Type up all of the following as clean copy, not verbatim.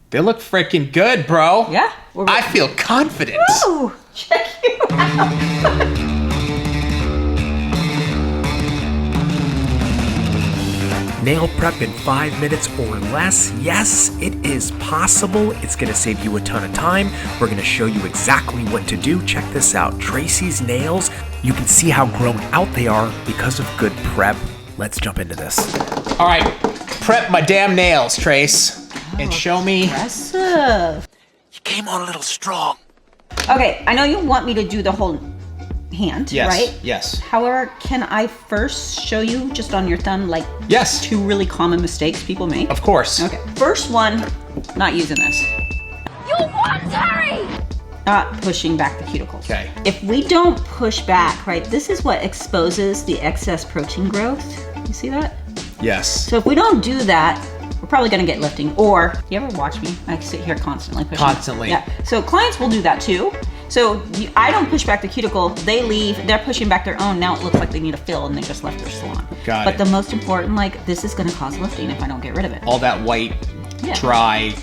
They look freaking good, bro. Yeah. I feel confident. Woo! Check you out. Nail prep in 5 minutes or less. Yes, it is possible. It's going to save you a ton of time. We're going to show you exactly what to do. Check this out. Tracy's nails, you can see how grown out they are because of good prep. Let's jump into this. All right, prep my damn nails, Trace, and show me. Impressive. You came on a little strong. Okay, I know you want me to do the whole hand, Yes, right? yes. However, can I first show you just on your thumb, like Yes. 2 really common mistakes people make? Of course. Okay, first one, not using this. You want Terry? Not pushing back the cuticles. Okay. If we don't push back, right, this is what exposes the excess protein growth. You see that? Yes. So if we don't do that, we're probably gonna get lifting. Or, you ever watch me? I sit here constantly pushing. Constantly. Yeah, so clients will do that too. So I don't push back the cuticle, they leave, they're pushing back their own, now it looks like they need a fill and they just left their salon. Got But it. the most important, like, this is gonna cause lifting if I don't get rid of it. All that white, Yeah. dry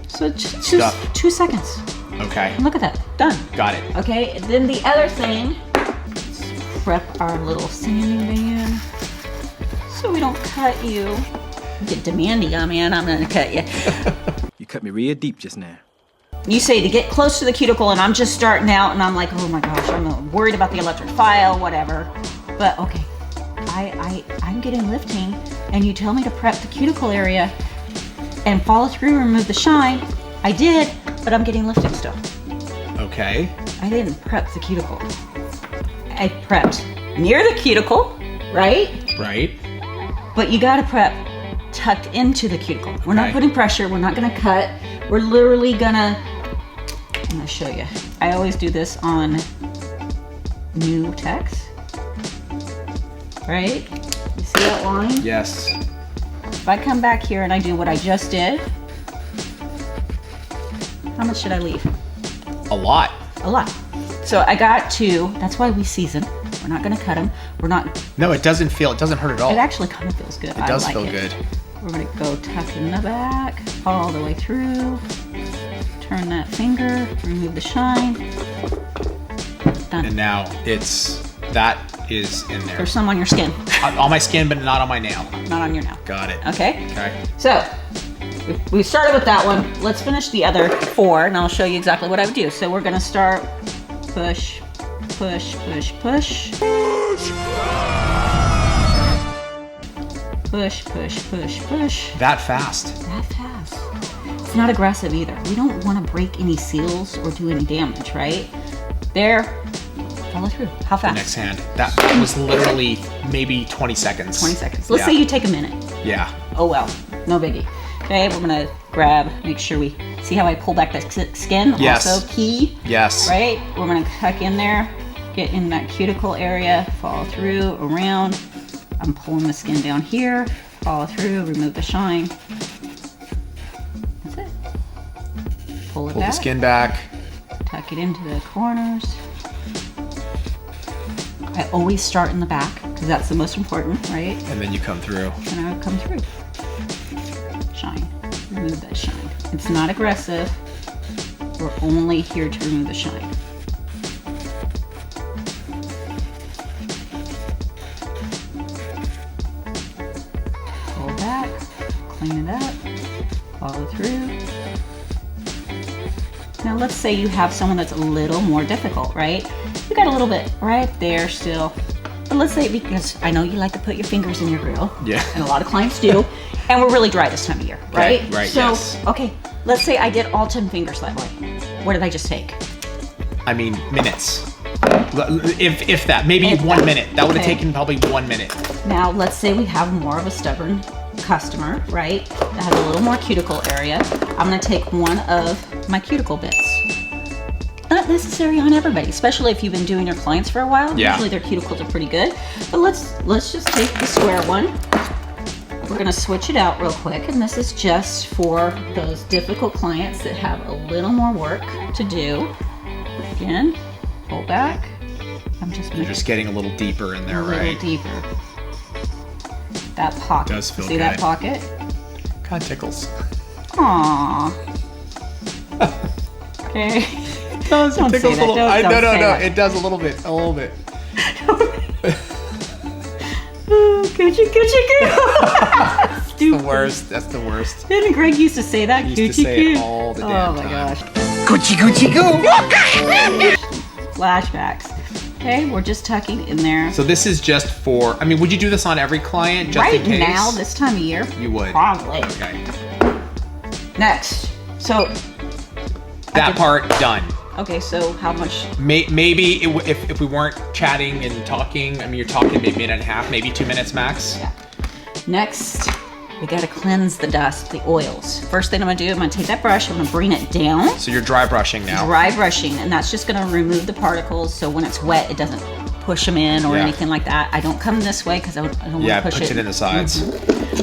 So just stuff. 2 seconds. Okay. Look at that, done. Got it. Okay, and then the other thing, let's prep our little sanding van so we don't cut you. Get demanding, man, I'm gonna cut you. You cut me real deep just now. You say to get close to the cuticle and I'm just starting out and I'm like, oh my gosh, I'm worried about the electric file, whatever. But okay, I'm getting lifting and you tell me to prep the cuticle area and follow through, remove the shine. I did, but I'm getting lifting still. Okay. I didn't prep the cuticle. I prepped near the cuticle, right? Right. But you gotta prep tucked into the cuticle. We're not Okay. putting pressure, we're not gonna cut. We're literally gonna, I'm gonna show you. I always do this on new techs, right? You see that line? Yes. If I come back here and I do what I just did, how much should I leave? A lot. A lot. So I got 2, that's why we season. We're not gonna cut them. We're not, No, it doesn't hurt at all. it actually kind of feels good. It does I like feel it. good. We're gonna go tuck in the back, all the way through, turn that finger, remove the shine, done. And now that is in there. There's some on your skin, On my skin, but not on my nail. not on your nail. Got it. Okay? Okay. So, we started with that one. Let's finish the other 4, and I'll show you exactly what I would do. So we're gonna start push, push, push, push. Push, push, push, push. That fast. That fast. It's not aggressive either. We don't want to break any seals or do any damage, right? There. Follow through. How The fast? next hand. That was literally maybe 20 seconds. 20 seconds. Let's Yeah. say you take a minute. Yeah. Oh well, no biggie. Okay, we're gonna grab, make sure we see how I pull back that skin. Yes. Also key, Yes. right? We're gonna tuck in there, get in that cuticle area, follow through, around. I'm pulling the skin down here, follow through, remove the shine. That's it. Pull it Pull back, the skin back. tuck it into the corners. I always start in the back because that's the most important, right? And then you come through. And I would come through. Shine. Remove that shine. It's not aggressive. We're only here to remove the shine. Pull back, clean it up, follow through. Now let's say you have someone that's a little more difficult, right? You got a little bit right there still. But let's say, because I know you like to put your fingers in your grill. Yeah. And a lot of clients do. And we're really dry this time of year, right? Okay, right, So, yes. okay, let's say I did all 10 fingers that way. What did I just take? I mean, minutes. If that, maybe If 1 that. minute. That would have Okay. taken probably 1 minute. Now, let's say we have more of a stubborn customer, right? That has a little more cuticle area. I'm gonna take one of my cuticle bits. Not necessary on everybody, especially if you've been doing your clients for a while. Yeah. Usually their cuticles are pretty good. But let's just take the square one. We're gonna switch it out real quick, and this is just for those difficult clients that have a little more work to do. Again, pull back. I'm just gonna You're just getting a little deeper in there, a little right? deeper. That pocket. Does feel See that good. pocket? Kind of tickles. Aww. Okay. Don't say that. Little, Don't no, say that. It does a little bit. A little bit. Coochie, coochie, coo. Stupid. The worst. That's the worst. Didn't Greg used to say that? He used to say it all the damn Oh my time. gosh. Coochie coochie goo. Flashbacks. Okay, we're just tucking in there. So this is just for. I mean, would you do this on every client just Right in case? now, this time of year, You would. probably. Okay. Next. So, That part done. okay, so how much? Maybe if we weren't chatting and talking, I mean, you're talking maybe a minute and a half, maybe 2 minutes max. Yeah. Next, we gotta cleanse the dust, the oils. First thing I'm gonna do, I'm gonna take that brush, I'm gonna bring it down. So you're dry brushing now. Dry brushing, and that's just gonna remove the particles, so when it's wet, it doesn't push them in or Yeah. anything like that. I don't come this way because I don't want Yeah, to push push it in the sides.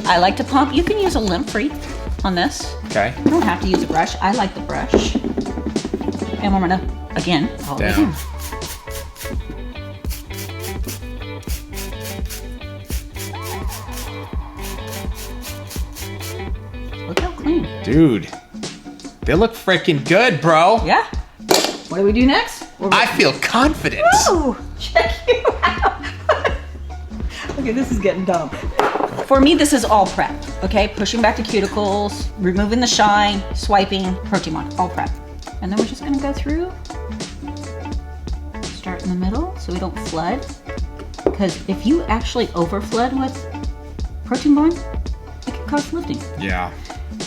I like to pump. You can use a lint free on this. Okay. You don't have to use a brush. I like the brush. And we're gonna, again, all the way Down. down. Look how clean. Dude, they look freaking good, bro. Yeah. What do we do next? I feel confident. Ooh, check you out. Okay, this is getting dumb. For me, this is all prep, okay? Pushing back the cuticles, removing the shine, swiping, protein one, all prep. And then we're just gonna go through, start in the middle so we don't flood. Because if you actually over flood with protein bond, it can cause lifting. Yeah.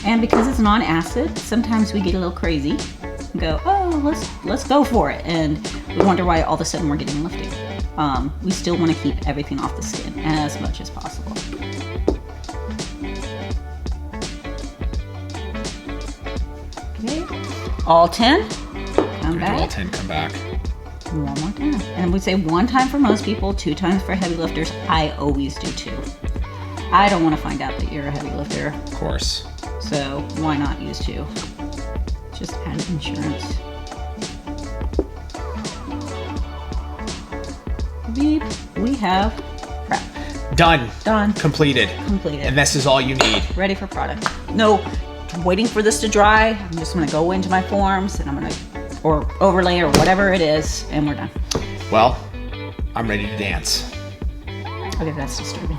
And because it's non-acid, sometimes we get a little crazy and go, oh, let's go for it. And we wonder why all of a sudden we're getting lifting. We still want to keep everything off the skin as much as possible. Okay, all 10, come back. All 10 come back. One more time. And we say 1 time for most people, 2 times for heavy lifters. I always do 2. I don't want to find out that you're a heavy lifter. Of course. So why not use 2? Just added insurance. Beep. We have prep. Done. Done. Completed. Completed. And this is all you need. Ready for product. No, I'm waiting for this to dry. I'm just gonna go into my forms and I'm gonna, or overlay or whatever it is, and we're done. Well, I'm ready to dance. Okay, that's disturbing.